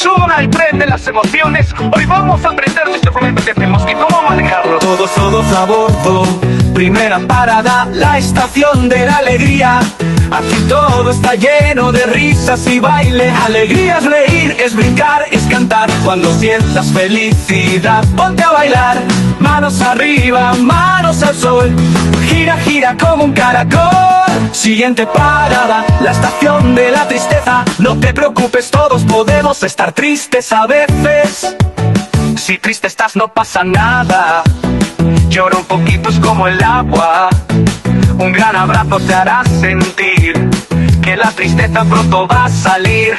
suban al tren de las emociones. Hoy vamos a aprender de este momento que tenemos y cómo manejarlo. Todos a bordo, primera parada, la estación de la alegría. Aquí todo está lleno de risas y baile. Alegría es reír, es brincar, es cantar. Cuando sientas felicidad, ponte a bailar. Manos arriba, manos al sol. Gira, gira como un caracol. Siguiente parada, la estación de la tristeza. No te preocupes, todos podemos estar tristes a veces. Si triste estás no pasa nada. Llora un poquito, es como el agua. Un gran abrazo te hará sentir que la tristeza pronto va a salir.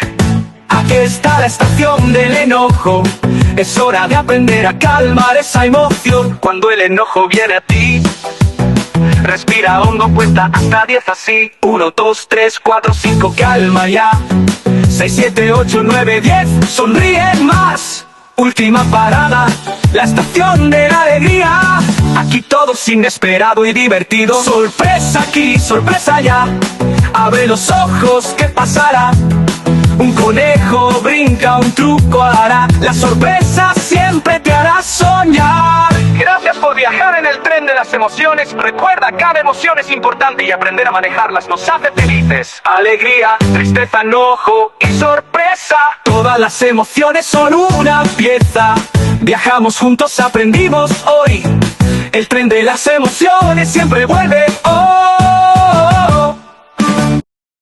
Aquí está la estación del enojo. Es hora de aprender a calmar esa emoción. Cuando el enojo viene a ti, respira hondo, cuenta hasta 10 así. 1, 2, 3, 4, 5, calma ya. 6, 7, 8, 9, 10, sonríe más. Última parada, la estación de la alegría. Aquí todo es inesperado y divertido. Sorpresa aquí, sorpresa allá. Abre los ojos, ¿qué pasará? Un conejo brinca, un truco hará. La sorpresa siempre te hará soñar. Gracias por viajar en el tren de las emociones. Recuerda, cada emoción es importante y aprender a manejarlas nos hace felices. Alegría, tristeza, enojo y sorpresa. Todas las emociones son una pieza. Viajamos juntos, aprendimos hoy. El tren de las emociones siempre vuelve hoy.